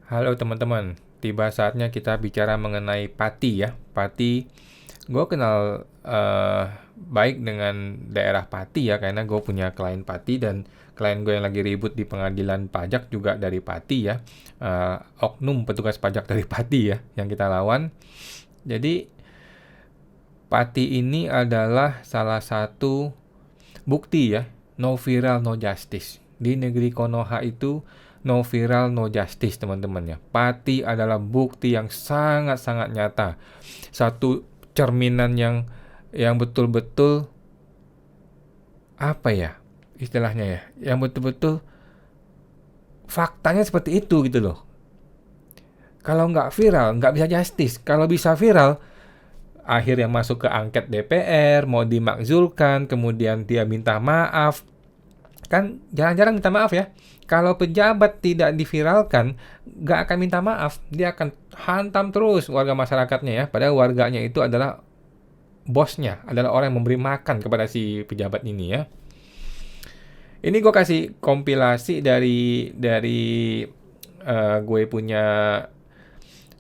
Halo teman-teman, tiba saatnya kita bicara mengenai Pati ya. Pati, gue kenal baik dengan daerah Pati ya, karena gue punya klien Pati dan klien gue yang lagi ribut di pengadilan pajak juga dari Pati ya. Oknum petugas pajak dari Pati ya, yang kita lawan. Jadi Pati ini adalah salah satu bukti ya, no viral no justice. Di negeri Konoha itu no viral no justice teman-teman ya. Pati adalah bukti yang sangat-sangat nyata. Satu cerminan yang betul-betul apa ya istilahnya ya, yang betul-betul faktanya seperti itu gitu loh. Kalau nggak viral nggak bisa justice. Kalau bisa viral akhirnya masuk ke angket DPR, mau dimakzulkan, kemudian dia minta maaf. Kan jarang-jarang minta maaf ya. Kalau pejabat tidak diviralkan, nggak akan minta maaf. Dia akan hantam terus warga masyarakatnya ya. Padahal warganya itu adalah bosnya, adalah orang yang memberi makan kepada si pejabat ini ya. Ini gue kasih kompilasi dari gue punya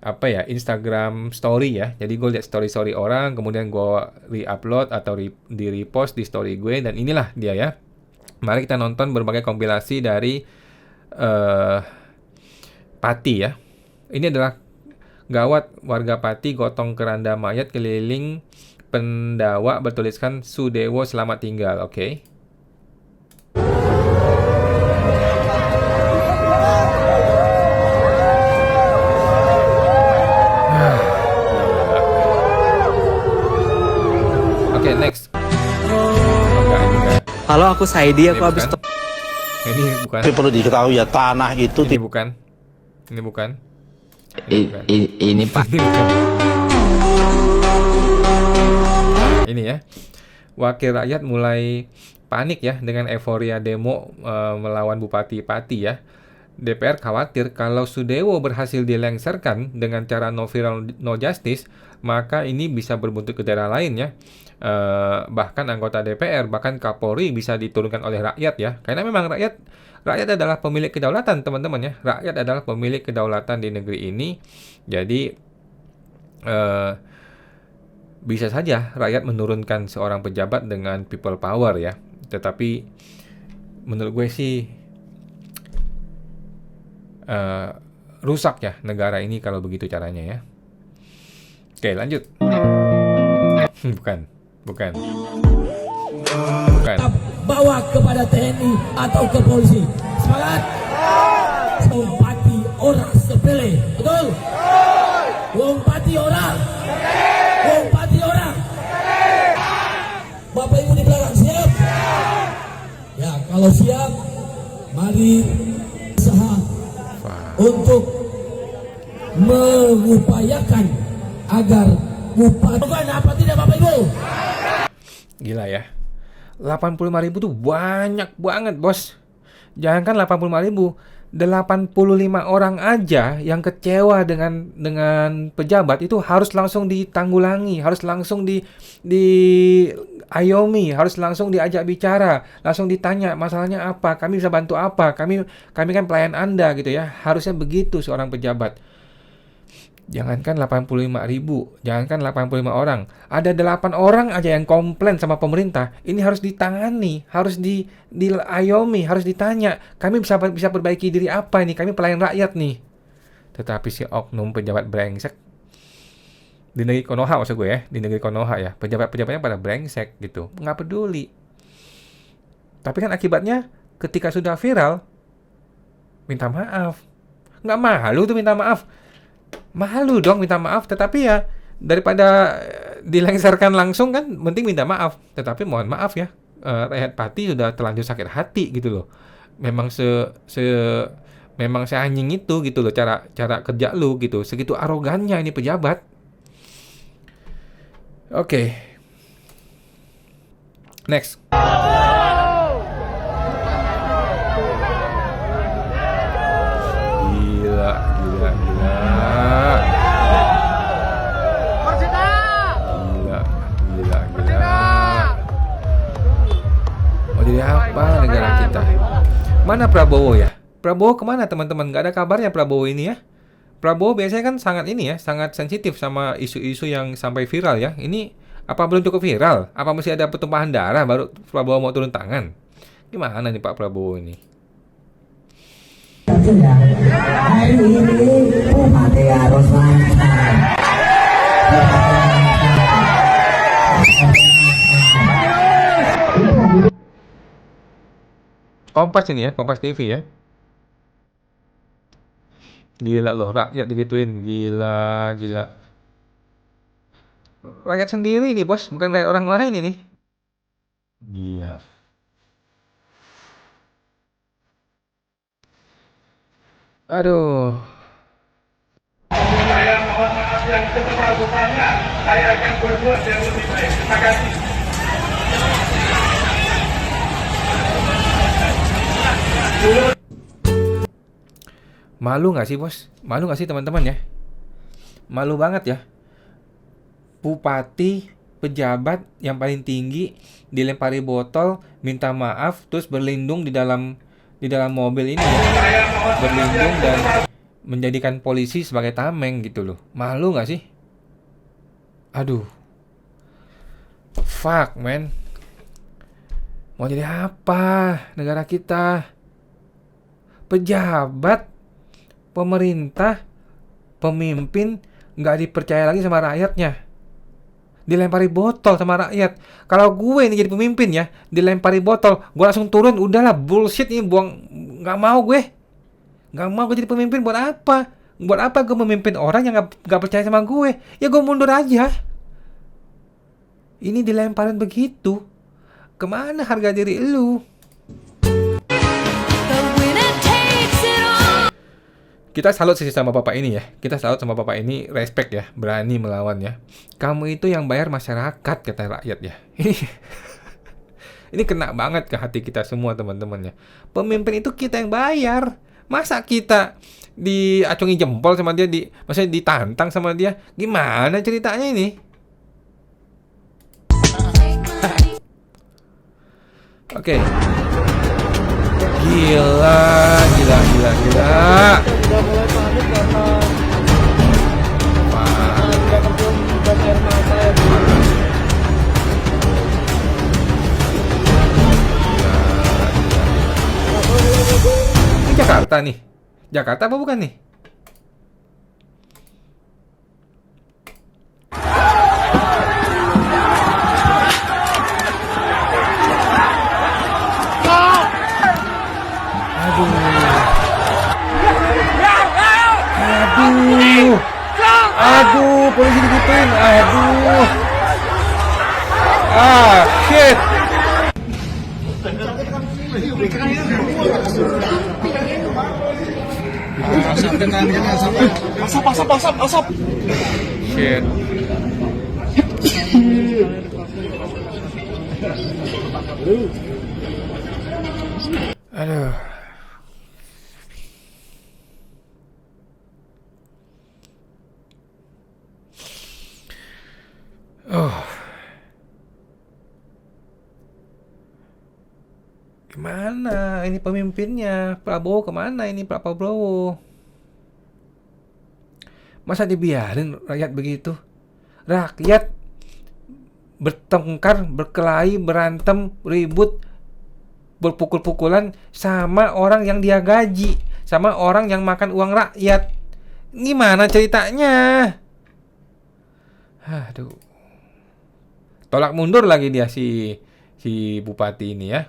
apa ya, Instagram story ya. Jadi gue lihat story orang, kemudian gue re-upload atau di-repost di story gue, dan inilah dia ya. Mari kita nonton berbagai kompilasi dari Pati ya. Ini adalah gawat warga Pati gotong keranda mayat keliling Pendawa bertuliskan Sudewo selamat tinggal. Oke. Oke, next. Halo, aku Saidi, aku habis Ini bukan. Tapi perlu diketahui ya, tanah itu Ini bukan. Ini bukan. ini Pak. Ini bukan. Ini ya. Wakil rakyat mulai panik ya dengan euforia demo melawan Bupati Pati ya. DPR khawatir kalau Sudewo berhasil dilengsarkan dengan cara no viral no justice, maka ini bisa berbuntut ke daerah lain ya. Bahkan anggota DPR, bahkan Kapolri bisa diturunkan oleh rakyat ya. Karena memang rakyat adalah pemilik kedaulatan teman-teman ya. Rakyat adalah pemilik kedaulatan di negeri ini. Jadi bisa saja rakyat menurunkan seorang pejabat dengan people power ya. Tetapi menurut gue sih rusak ya negara ini kalau begitu caranya ya. Oke, lanjut. Bukan. Bawa kepada TNI atau ke polisi. Semangat. Wong Pati orang sepele, betul? Wong Pati orang. Bapak Ibu di belakang siap? Ya, kalau siap, mari usaha untuk mengupayakan agar Bupati. Bukan apa tidak Bapak Ibu? Gila ya. 85.000 tuh banyak banget, Bos. Jangankan 85.000, 85 orang aja yang kecewa dengan pejabat itu harus langsung ditanggulangi, harus langsung diayomi, harus langsung diajak bicara, langsung ditanya masalahnya apa, kami bisa bantu apa, kami kan pelayan Anda gitu ya. Harusnya begitu seorang pejabat. Jangankan 85.000, jangankan 85 orang, ada 8 orang aja yang komplain sama pemerintah. Ini harus ditangani, harus diayomi, harus ditanya. Kami bisa perbaiki diri apa ini? Kami pelayan rakyat nih. Tetapi si oknum pejabat brengsek di negeri Konoha, maksud gue ya, di negeri Konoha ya, pejabatnya pada brengsek gitu, nggak peduli. Tapi kan akibatnya ketika sudah viral, minta maaf. Nggak malu tuh minta maaf. Malu dong minta maaf, tetapi ya daripada dilengsarkan langsung kan mending minta maaf. Tetapi mohon maaf ya, rakyat Pati sudah terlanjur sakit hati gitu loh. Memang memang seanjing itu gitu loh cara kerja lu gitu. Segitu arogannya ini pejabat. Oke. Next. Gila. Mau jadi apa negara kita? Mana Prabowo ya? Prabowo kemana teman-teman? Gak ada kabarnya Prabowo ini ya. Prabowo biasanya kan sangat ini ya, sangat sensitif sama isu-isu yang sampai viral ya. Ini apa belum cukup viral? Apa masih ada pertumpahan darah baru Prabowo mau turun tangan? Gimana nih Pak Prabowo ini? Hari ini Bupati harus lancar. Kompas ini ya, Kompas TV ya. Gila loh, rakyat digituin. Gila, gila. Rakyat sendiri nih bos, bukan kayak orang lain ini. Iya. Aduh. Malu nggak sih bos? Malu nggak sih teman-teman ya? Malu banget ya. Bupati, pejabat yang paling tinggi dilempari botol, minta maaf, terus berlindung di dalam mobil ini ya. Berlindung dan menjadikan polisi sebagai tameng gitu loh. Malu nggak sih? Aduh. Fuck man. Mau jadi apa negara kita? Pejabat, pemerintah, pemimpin nggak dipercaya lagi sama rakyatnya. Dilempari botol sama rakyat. Kalau gue ini jadi pemimpin ya, dilempari botol, gue langsung turun. Udahlah, bullshit ini, buang. Nggak mau gue. Nggak mau gue jadi pemimpin. Buat apa? Buat apa gue memimpin orang yang nggak percaya sama gue? Ya gue mundur aja. Ini dilemparin begitu. Kemana harga diri lu? Kita salut sih sama bapak ini ya. Kita salut sama bapak ini, respect ya, berani melawan ya. Kamu itu yang bayar masyarakat, kata rakyat ya. Ini kena banget ke hati kita semua teman-teman ya. Pemimpin itu kita yang bayar. Masa kita diacungi jempol sama dia, maksudnya ditantang sama dia? Gimana ceritanya ini? Oke. Gila. Sudah mulai panik karena tidak terjun dan air mata ya. Ini Jakarta nih. Jakarta apa bukan nih? Aduh, polisi digituin. Aduh. Shit. Asap. Shit. Aduh. Gimana ini pemimpinnya? Prabowo kemana ini Pak Prabowo? Masa dibiarin rakyat begitu? Rakyat bertengkar, berkelahi, berantem, ribut, berpukul-pukulan sama orang yang dia gaji, sama orang yang makan uang rakyat. Gimana ceritanya? Aduh. Tolak mundur lagi dia si bupati ini ya.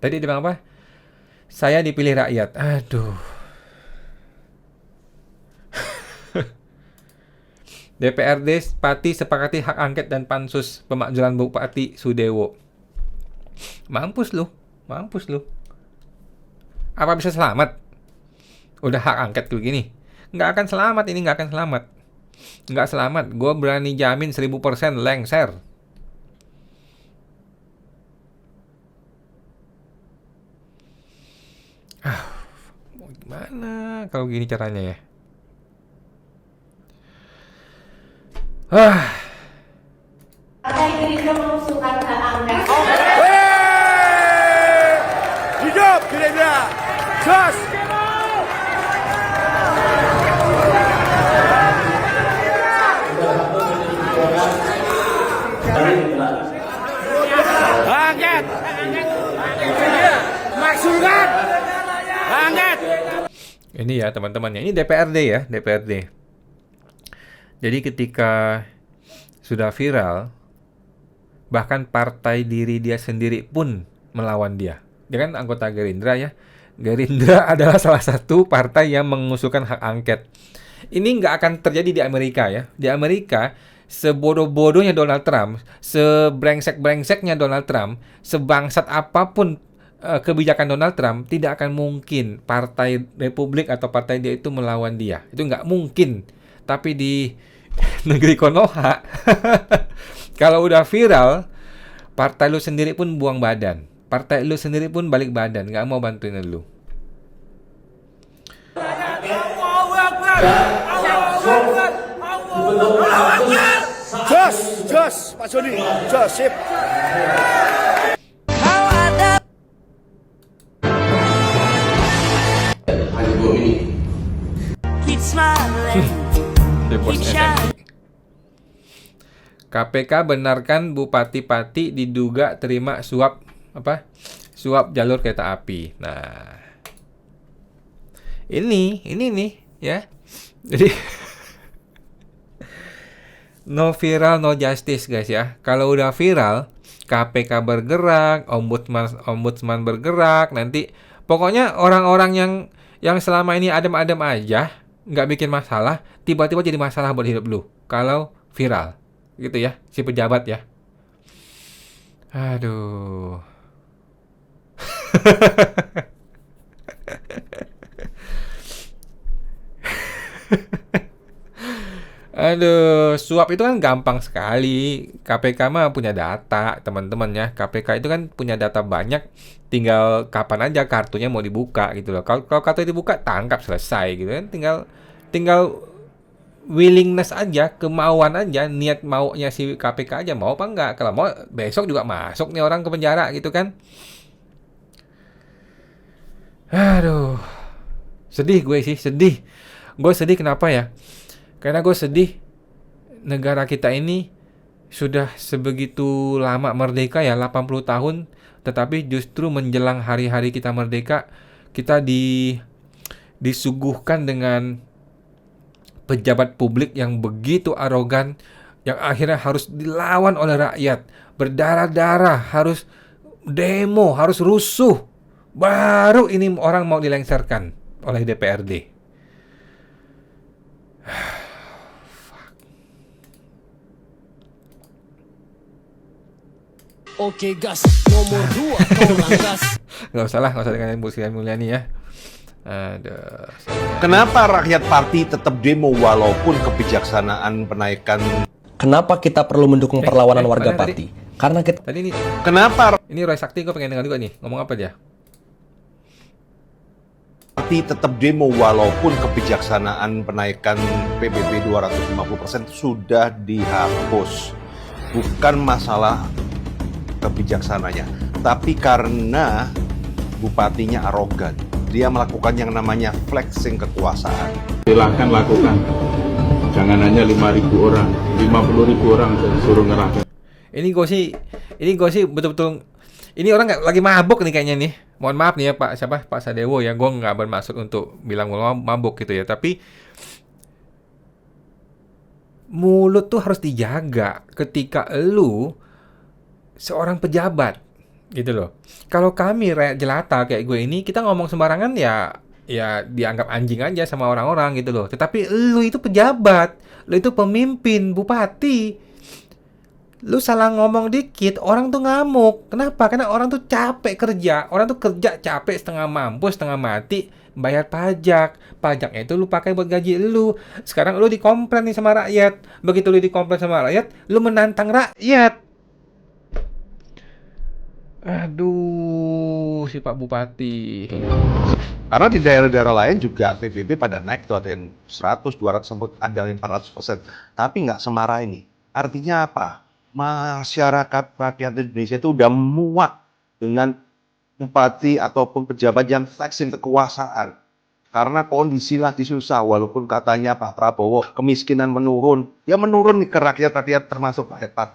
Tadi dia bilang apa? Saya dipilih rakyat. Aduh. DPRD Pati sepakati hak angket dan pansus pemakzulan Bupati Sudewo. Mampus lu. Apa bisa selamat? Udah hak angket kayak gini. Nggak akan selamat ini, nggak akan selamat. Nggak selamat. Gue berani jamin 1000% lengser. Mau gimana kalau gini caranya ya? Partai Gerindra mengusulkan hak angket. Hidup Gerindra. Jos. Ini ya teman-teman, ini DPRD ya, DPRD. Jadi ketika sudah viral, bahkan partai diri dia sendiri pun melawan dia. Dia kan anggota Gerindra ya. Gerindra adalah salah satu partai yang mengusulkan hak angket. Ini nggak akan terjadi di Amerika ya. Di Amerika, sebodoh-bodohnya Donald Trump, sebrengsek-brengseknya Donald Trump, sebangsat apapun kebijakan Donald Trump, tidak akan mungkin partai Republik atau partai dia itu melawan dia. Itu nggak mungkin. Tapi di negeri Konoha, kalau udah viral, partai lu sendiri pun buang badan. Partai lu sendiri pun balik badan, nggak mau bantuin lu. Jos, Pak Joni, jos, sip. The Boss SNI. KPK benarkan Bupati Pati diduga terima suap suap jalur kereta api. Nah, ini nih ya. Jadi no viral no justice guys ya. Kalau udah viral, KPK bergerak, ombudsman bergerak, nanti pokoknya orang-orang yang selama ini adem-adem aja, nggak bikin masalah, tiba-tiba jadi masalah buat hidup lu. Kalau viral, gitu ya, si pejabat ya. Aduh. Aduh, suap itu kan gampang sekali. KPK mah punya data, teman-teman ya. KPK itu kan punya data banyak, tinggal kapan aja kartunya mau dibuka gitu loh. Kalau kartu dibuka, tangkap selesai gitu kan. Tinggal willingness aja, kemauan aja, niat maunya si KPK aja mau apa enggak. Kalau mau besok juga masuk nih orang ke penjara gitu kan. Aduh. Sedih gue sih, sedih. Gue sedih kenapa ya? Karena gue sedih negara kita ini sudah sebegitu lama merdeka ya, 80 tahun, tetapi justru menjelang hari-hari kita merdeka, kita disuguhkan dengan pejabat publik yang begitu arogan, yang akhirnya harus dilawan oleh rakyat, berdarah-darah, harus demo, harus rusuh, baru ini orang mau dilengsarkan oleh DPRD. Oke gas, nomor 2 kau langgas. Nggak usah dengan Bu Sri Mulyani ya. Aduh. Kenapa rakyat parti tetap demo walaupun kebijaksanaan penaikan? Kenapa kita perlu mendukung perlawanan warga mana parti? Karena kita Tadi ini Kenapa Roy Sakti, gue pengen dengar juga nih. Ngomong apa dia? parti tetap demo walaupun kebijaksanaan penaikan PBB 250% sudah dihapus? Bukan masalah kebijaksananya, tapi karena bupatinya arogan. Dia melakukan yang namanya flexing kekuasaan. Silahkan lakukan. Jangan hanya 5.000 orang, 50.000 orang saya suruh ngerahkan. Ini gue sih betul-betul, ini orang nggak lagi mabuk nih kayaknya nih. Mohon maaf nih ya Pak Sadewo ya, gue nggak bermaksud untuk bilang mabuk gitu ya, tapi mulut tuh harus dijaga ketika lu seorang pejabat gitu loh. Kalau kami rakyat jelata kayak gue ini, kita ngomong sembarangan ya dianggap anjing aja sama orang-orang gitu loh. Tetapi lu itu pejabat, lu itu pemimpin, bupati. Lu salah ngomong dikit, orang tuh ngamuk. Kenapa? Karena orang tuh capek kerja. Orang tuh kerja capek, setengah mampus, setengah mati, bayar pajak. Pajaknya itu lu pakai buat gaji lu. Sekarang lu dikomplain nih sama rakyat. Begitu lu dikomplain sama rakyat, lu menantang rakyat. Aduh, si Pak Bupati. Karena di daerah-daerah lain juga PBB pada naik tuh, ada yang 100, 200, sempat ada yang 400%. Tapi nggak semarah ini. Artinya apa? Masyarakat rakyat Indonesia itu udah muak dengan bupati ataupun pejabat yang flexing kekuasaan. Karena kondisi lagi susah, walaupun katanya Pak Prabowo kemiskinan menurun. Ya menurun ke rakyat-rakyat termasuk rakyat.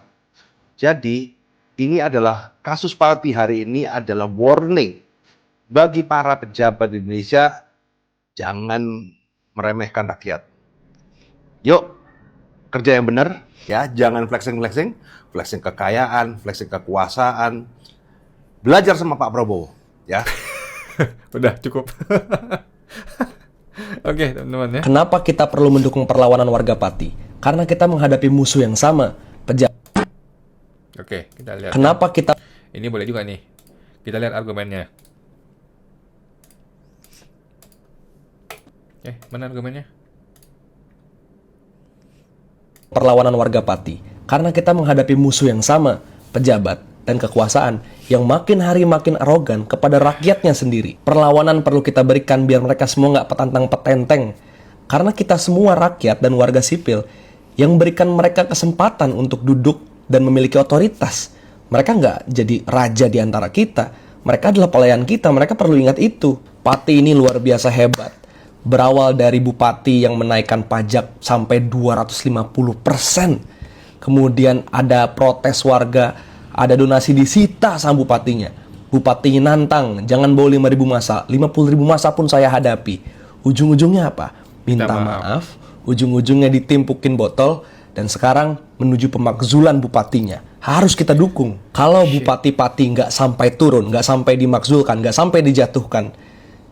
Jadi ini adalah kasus Parti hari ini adalah warning bagi para pejabat Indonesia Jangan meremehkan rakyat. Yuk, kerja yang benar, ya. Jangan flexing kekayaan, flexing kekuasaan. Belajar sama Pak Prabowo, ya. Udah cukup. Oke, teman-teman ya. Kenapa kita perlu mendukung perlawanan warga Pati? Karena kita menghadapi musuh yang sama, pejabat. Oke, kita lihat. Kenapa kita Ini boleh juga nih. Kita lihat argumennya. Mana argumennya? perlawanan warga Pati? Karena kita menghadapi musuh yang sama, pejabat dan kekuasaan yang makin hari makin arogan kepada rakyatnya sendiri. Perlawanan perlu kita berikan biar mereka semua nggak petantang petenteng. Karena kita semua rakyat dan warga sipil yang berikan mereka kesempatan untuk duduk dan memiliki otoritas. Mereka nggak jadi raja di antara kita. Mereka adalah pelayan kita, mereka perlu ingat itu. Pati ini luar biasa hebat. Berawal dari bupati yang menaikkan pajak sampai 250%. Kemudian ada protes warga, ada donasi disita sama bupatinya. Bupatinya nantang, jangan bawa 5.000 masa, 50.000 masa pun saya hadapi. Ujung-ujungnya apa? Minta maaf, ujung-ujungnya ditimpukin botol, dan sekarang menuju pemakzulan bupatinya. Harus kita dukung. Kalau Bupati Pati nggak sampai turun, nggak sampai dimakzulkan, nggak sampai dijatuhkan,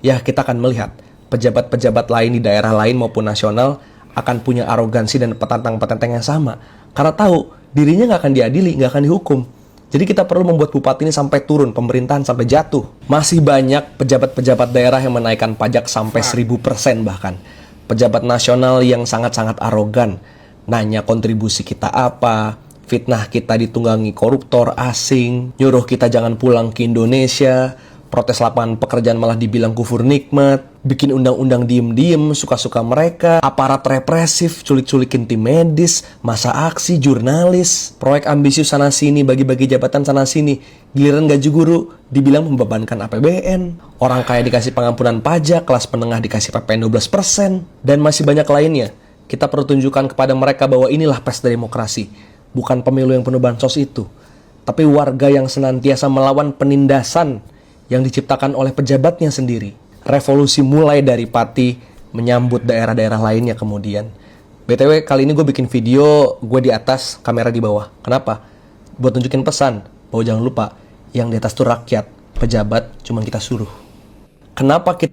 ya kita akan melihat pejabat-pejabat lain di daerah lain maupun nasional akan punya arogansi dan petantang-petenteng yang sama. Karena tahu dirinya nggak akan diadili, nggak akan dihukum. Jadi kita perlu membuat bupati ini sampai turun, pemerintahan sampai jatuh. Masih banyak pejabat-pejabat daerah yang menaikkan pajak sampai 1000% bahkan. Pejabat nasional yang sangat-sangat arogan. Nanya kontribusi kita apa, fitnah kita ditunggangi koruptor asing, nyuruh kita jangan pulang ke Indonesia, protes lapangan pekerjaan malah dibilang kufur nikmat, bikin undang-undang diem-diem, suka-suka mereka, aparat represif, culik-culikin tim medis, masa aksi, jurnalis, proyek ambisius sana-sini, bagi-bagi jabatan sana-sini, giliran gaji guru dibilang membebankan APBN, orang kaya dikasih pengampunan pajak, kelas menengah dikasih PPN 12%, dan masih banyak lainnya. Kita perlu tunjukkan kepada mereka bahwa inilah pesta demokrasi, bukan pemilu yang penuh bansos itu, tapi warga yang senantiasa melawan penindasan yang diciptakan oleh pejabatnya sendiri. Revolusi mulai dari Pati, menyambut daerah-daerah lainnya kemudian. BTW, kali ini gue bikin video, gue di atas, kamera di bawah. Kenapa? Buat tunjukin pesan, bahwa jangan lupa, yang di atas tuh rakyat, pejabat cuma kita suruh. Kenapa kita...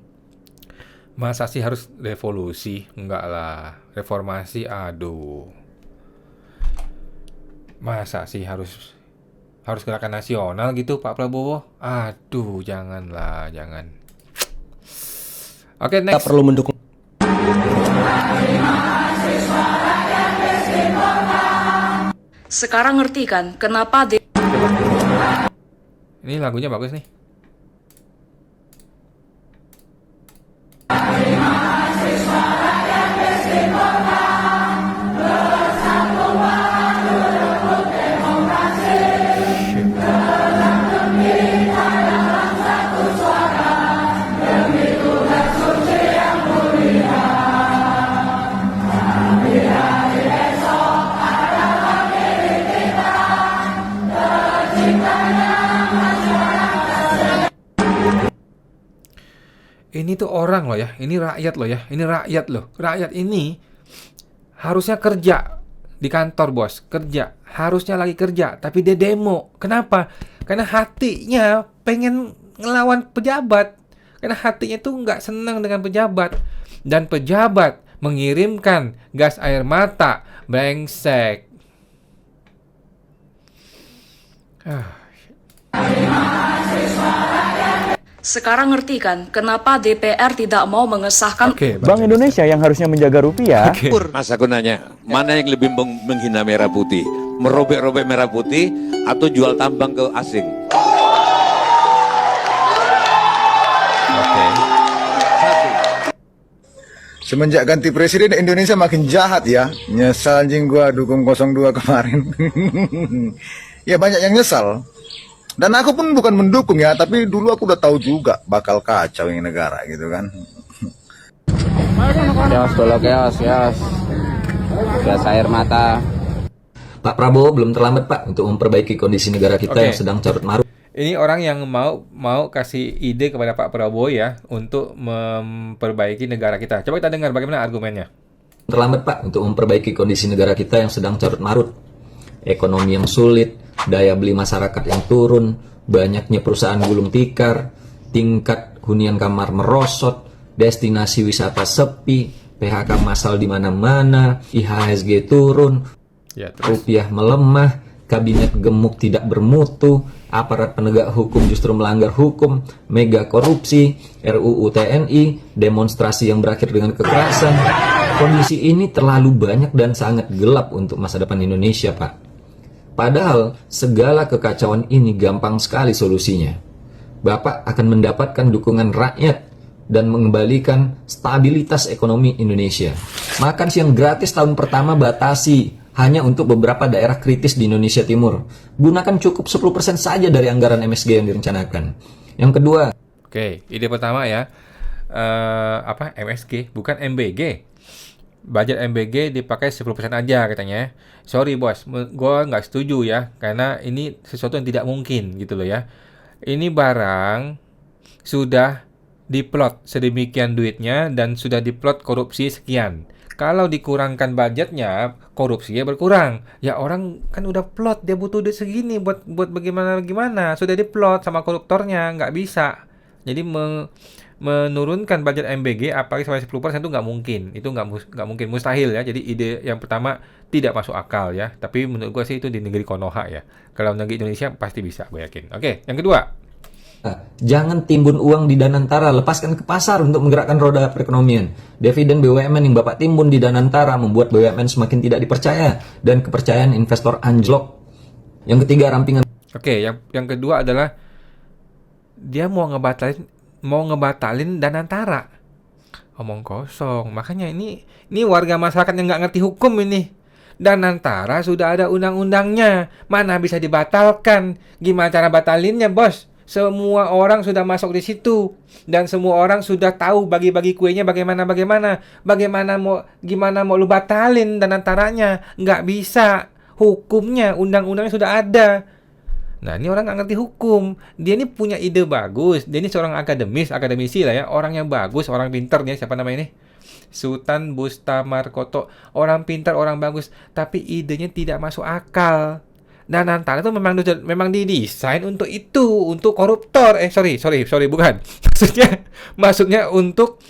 Masa sih harus revolusi? Enggak lah. Reformasi, aduh. Masa sih harus gerakan nasional gitu Pak Prabowo? Aduh, janganlah, jangan. Oke, next. Kita perlu mendukung. Sekarang ngerti kan kenapa Ini lagunya bagus nih. Ini tuh orang loh ya, ini rakyat loh ya, ini rakyat loh. Rakyat ini harusnya kerja di kantor bos, kerja. Harusnya lagi kerja, tapi dia demo. Kenapa? Karena hatinya pengen ngelawan pejabat. Karena hatinya tuh nggak senang dengan pejabat. Dan pejabat mengirimkan gas air mata, brengsek. Sekarang ngerti kan kenapa DPR tidak mau mengesahkan Bank Indonesia yang harusnya menjaga rupiah. Mas aku nanya, mana yang lebih menghina merah putih? Merobek-robek merah putih atau jual tambang ke asing? Semenjak ganti presiden Indonesia makin jahat ya. Nyesal anjing gua dukung 02 kemarin. Ya banyak yang nyesal. Dan aku pun bukan mendukung ya, tapi dulu aku udah tahu juga bakal kacau ini negara gitu kan. Chaos dulu, chaos. Gas air mata. Pak Prabowo belum terlambat Pak untuk memperbaiki kondisi negara kita yang sedang carut marut. Ini orang yang mau kasih ide kepada Pak Prabowo ya untuk memperbaiki negara kita. Coba kita dengar bagaimana argumennya. Terlambat Pak untuk memperbaiki kondisi negara kita yang sedang carut-marut. Ekonomi yang sulit, daya beli masyarakat yang turun, banyaknya perusahaan gulung tikar, tingkat hunian kamar merosot, destinasi wisata sepi, PHK massal di mana-mana, IHSG turun, rupiah melemah, kabinet gemuk tidak bermutu, aparat penegak hukum justru melanggar hukum, mega korupsi, RUU TNI, demonstrasi yang berakhir dengan kekerasan. Kondisi ini terlalu banyak dan sangat gelap untuk masa depan Indonesia, Pak. Padahal segala kekacauan ini gampang sekali solusinya. Bapak akan mendapatkan dukungan rakyat dan mengembalikan stabilitas ekonomi Indonesia. Makan siang gratis tahun pertama batasi hanya untuk beberapa daerah kritis di Indonesia Timur. Gunakan cukup 10% saja dari anggaran MSG yang direncanakan. Yang kedua, Oke, ide pertama ya, MSG bukan MBG. Budget MBG dipakai 10% aja katanya. Sorry bos, gue nggak setuju ya, karena ini sesuatu yang tidak mungkin gitu loh ya. Ini barang sudah diplot sedemikian duitnya dan sudah diplot korupsi sekian. Kalau dikurangkan budgetnya, korupsinya berkurang. Ya orang kan udah plot, dia butuh duit segini buat bagaimana, sudah diplot sama koruptornya, nggak bisa. Jadi menurunkan budget MBG apalagi sampai 10% itu nggak mungkin. Itu nggak mungkin, mustahil ya. Jadi ide yang pertama tidak masuk akal ya. Tapi menurut gue sih itu di negeri Konoha ya. Kalau negeri Indonesia pasti bisa, gue yakin. Oke, yang kedua. jangan timbun uang di Danantara, lepaskan ke pasar untuk menggerakkan roda perekonomian. Dividen BUMN yang Bapak timbun di Danantara membuat BUMN semakin tidak dipercaya dan kepercayaan investor anjlok. Yang ketiga, rampingan. Oke, yang kedua adalah dia mau ngebatalin Danantara. Omong kosong. Makanya ini warga masyarakat yang nggak ngerti hukum ini. Danantara sudah ada undang-undangnya, mana bisa dibatalkan? Gimana cara batalinnya, bos? Semua orang sudah masuk di situ dan semua orang sudah tahu bagi-bagi kuenya bagaimana mau lu batalin Danantaranya? Nggak bisa. Hukumnya, undang-undangnya sudah ada. Nah, ini orang nggak ngerti hukum. Dia ini punya ide bagus. Dia ini seorang akademisi lah ya. Orang yang bagus, orang pintar nih. Siapa namanya ini? Sultan Bustamarkoto. Orang pintar, orang bagus. Tapi idenya tidak masuk akal. Danantara itu memang didesain untuk itu, untuk koruptor. Sorry, bukan. Maksudnya untuk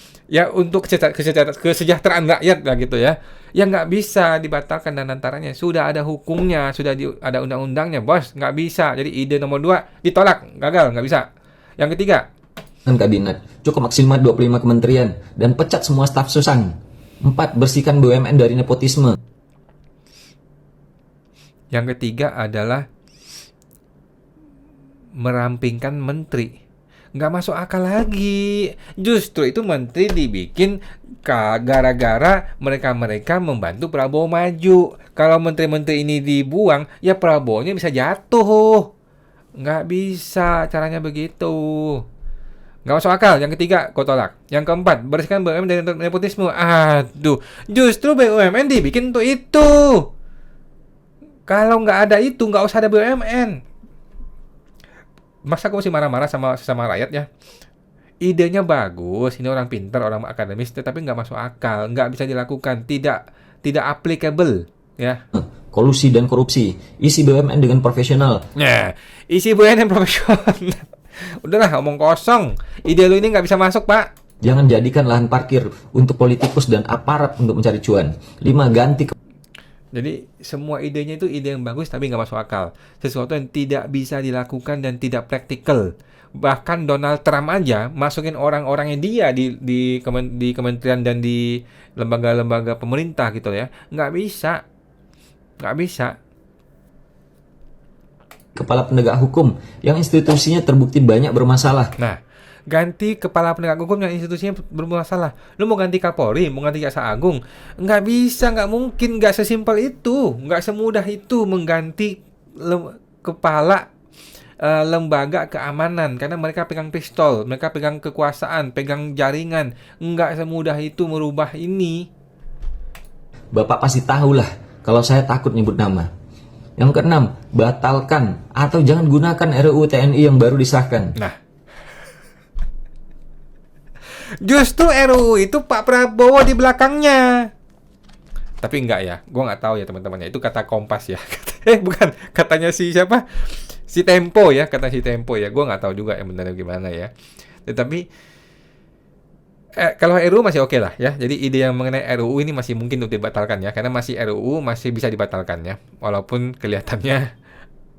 kesejahteraan rakyat lah gitu ya. Yang nggak bisa dibatalkan Danantaranya. Sudah ada hukumnya, ada undang-undangnya, bos. Nggak bisa. Jadi ide nomor 2 ditolak, gagal, nggak bisa. Yang ketiga, kabinet, cukup maksimal 25 kementerian dan pecat semua staf susang. 4, bersihkan BUMN dari nepotisme. Yang ketiga adalah merampingkan menteri. Nggak masuk akal lagi. Justru itu menteri dibikin gara-gara mereka membantu Prabowo maju. Kalau menteri-menteri ini dibuang, ya Prabowo-nya bisa jatuh. Nggak bisa caranya begitu. Nggak masuk akal. Yang ketiga, kau tolak. Yang keempat, bersihkan BUMN dari nepotisme. Aduh, justru BUMN dibikin untuk itu. Kalau nggak ada itu, nggak usah ada BUMN. Masa aku mesti marah-marah sama rakyat ya? Idenya bagus, ini orang pintar, orang akademis, tetapi nggak masuk akal, nggak bisa dilakukan, tidak applicable, ya. Kolusi dan korupsi, isi BUMN dengan profesional. Nah, isi BUMN profesional. Udahlah, omong kosong. Ide lu ini nggak bisa masuk, Pak. Jangan jadikan lahan parkir untuk politikus dan aparat untuk mencari cuan. 5, ganti. Jadi semua idenya itu ide yang bagus tapi nggak masuk akal. Sesuatu yang tidak bisa dilakukan dan tidak praktikal. Bahkan Donald Trump aja masukin orang-orangnya dia di kementerian dan di lembaga-lembaga pemerintah gitu ya. Nggak bisa. Kepala penegak hukum yang institusinya terbukti banyak bermasalah. Nah, ganti kepala penegak hukum yang institusinya bermasalah. Lu mau ganti Kapolri, mau ganti Jaksa Agung, nggak bisa, nggak mungkin, nggak sesimpel itu, nggak semudah itu mengganti kepala lembaga keamanan, karena mereka pegang pistol, mereka pegang kekuasaan, pegang jaringan, nggak semudah itu merubah ini. Bapak pasti tahu lah kalau saya takut nyebut nama. Yang keenam, batalkan atau jangan gunakan RUU TNI yang baru disahkan. Nah, justru RUU itu Pak Prabowo di belakangnya. Tapi enggak ya, gue nggak tahu ya teman-teman ya. Itu kata Kompas ya. Bukan, katanya si siapa? Si Tempo ya, kata si Tempo ya. Gue nggak tahu juga yang benar gimana ya. Tetapi kalau RUU masih oke lah ya. Jadi ide yang mengenai RUU ini masih mungkin untuk dibatalkan ya, karena masih RUU masih bisa dibatalkan ya. Walaupun kelihatannya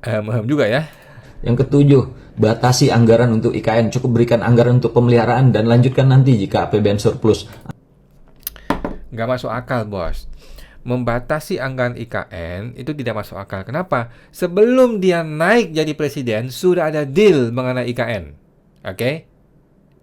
mehem juga ya. Yang ketujuh, batasi anggaran untuk IKN. Cukup berikan anggaran untuk pemeliharaan dan lanjutkan nanti jika APBN surplus. Nggak masuk akal, bos. Membatasi anggaran IKN itu tidak masuk akal. Kenapa? Sebelum dia naik jadi presiden, sudah ada deal mengenai IKN. Oke?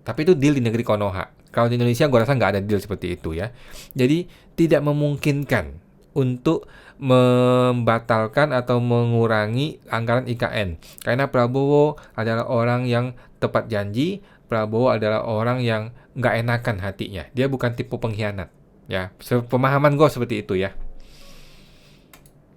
Tapi itu deal di negeri Konoha. Kalau di Indonesia, gue rasa nggak ada deal seperti itu ya. Jadi, tidak memungkinkan untuk membatalkan atau mengurangi anggaran IKN. Karena Prabowo adalah orang yang tepat janji. Prabowo adalah orang yang nggak enakan hatinya. Dia bukan tipe pengkhianat. Ya, pemahaman gue seperti itu ya.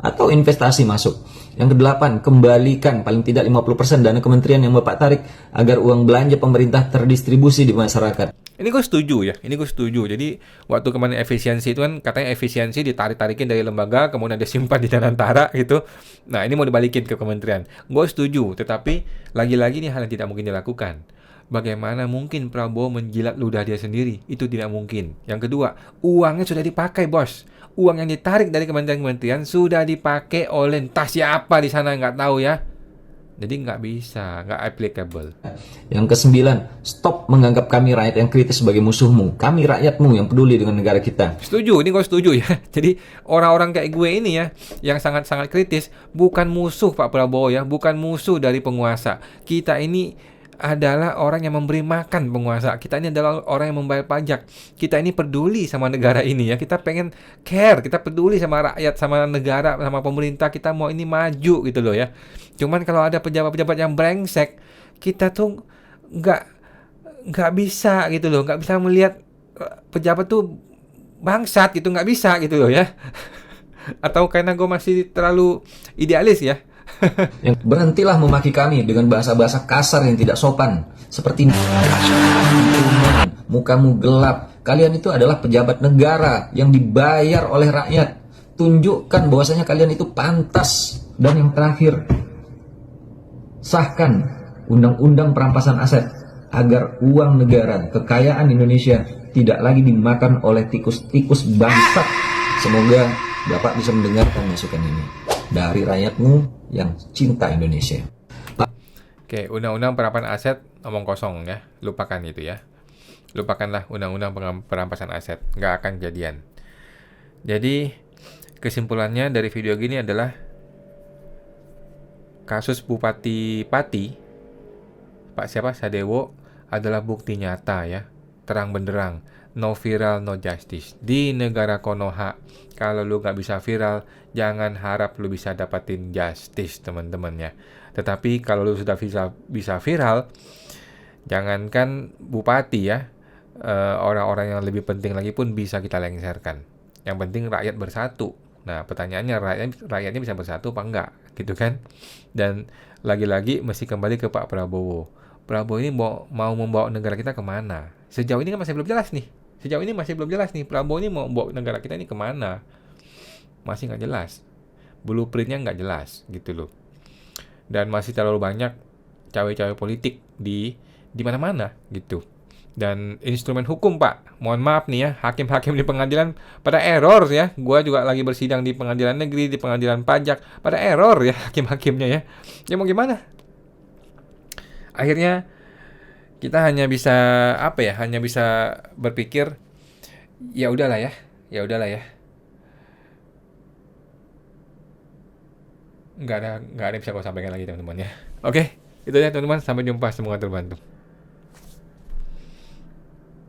Atau investasi masuk. Yang kedelapan, kembalikan paling tidak 50% dana kementerian yang Bapak tarik agar uang belanja pemerintah terdistribusi di masyarakat. Ini gue setuju ya, ini gue setuju. Jadi waktu kemarin efisiensi itu kan katanya efisiensi ditarik-tarikin dari lembaga, kemudian disimpan di Danantara gitu. Nah ini mau dibalikin ke kementerian. Gue setuju, tetapi lagi-lagi ini hal yang tidak mungkin dilakukan. Bagaimana mungkin Prabowo menjilat ludah dia sendiri? Itu tidak mungkin. Yang kedua, uangnya sudah dipakai, bos. Uang yang ditarik dari kementerian-kementerian sudah dipakai oleh entah siapa di sana, nggak tahu ya. Jadi nggak bisa, nggak applicable. Yang kesembilan, stop menganggap kami rakyat yang kritis sebagai musuhmu. Kami rakyatmu yang peduli dengan negara kita. Setuju, ini gue setuju ya. Jadi orang-orang kayak gue ini ya, yang sangat-sangat kritis, bukan musuh Pak Prabowo ya, bukan musuh dari penguasa. Kita ini adalah orang yang memberi makan penguasa. Kita ini adalah orang yang membayar pajak. Kita ini peduli sama negara ini ya. Kita pengen care, kita peduli sama rakyat, sama negara, sama pemerintah. Kita mau ini maju gitu loh ya. Cuman kalau ada pejabat-pejabat yang brengsek, kita tuh nggak bisa gitu loh. Nggak bisa melihat pejabat tuh bangsat gitu. Nggak bisa gitu loh ya. Atau karena gue masih terlalu idealis ya. Yang berhentilah memaki kami dengan bahasa-bahasa kasar yang tidak sopan. Seperti mukamu gelap. Kalian itu adalah pejabat negara yang dibayar oleh rakyat. Tunjukkan bahwasanya kalian itu pantas. Dan yang terakhir, sahkan undang-undang perampasan aset agar uang negara, kekayaan Indonesia tidak lagi dimakan oleh tikus-tikus bangsat. Semoga Bapak bisa mendengarkan masukan ini dari rakyatmu yang cinta Indonesia. Oke, undang-undang perampasan aset omong kosong ya, lupakan itu ya. Lupakanlah undang-undang perampasan aset, nggak akan jadian. Jadi kesimpulannya dari video gini adalah kasus Bupati Pati, Pak siapa Sadewo adalah bukti nyata ya, terang benderang. No viral, no justice. Di negara Konoha, kalau lu gak bisa viral, jangan harap lu bisa dapatin justice, teman-teman ya. Tetapi kalau lu sudah bisa viral, jangankan bupati ya, orang-orang yang lebih penting lagi pun bisa kita lengserkan. Yang penting rakyat bersatu. Nah, pertanyaannya rakyatnya bisa bersatu apa enggak, gitu kan? Dan lagi-lagi mesti kembali ke Pak Prabowo. Prabowo ini mau membawa negara kita kemana? Sejauh ini kan masih belum jelas nih. Prabowo ini mau bawa negara kita ini kemana? Masih nggak jelas. Blueprintnya nggak jelas gitu loh. Dan masih terlalu banyak cawe-cawe politik di mana-mana gitu. Dan instrumen hukum, Pak, mohon maaf nih ya, hakim-hakim di pengadilan pada error ya. Gua juga lagi bersidang di pengadilan negeri, di pengadilan pajak, pada error ya hakim-hakimnya ya. Ya mau gimana? Akhirnya kita hanya bisa hanya bisa berpikir ya udahlah ya. Nggak ada yang bisa gue sampaikan lagi teman-teman ya. Oke, itu ya teman-teman, sampai jumpa, semoga terbantu.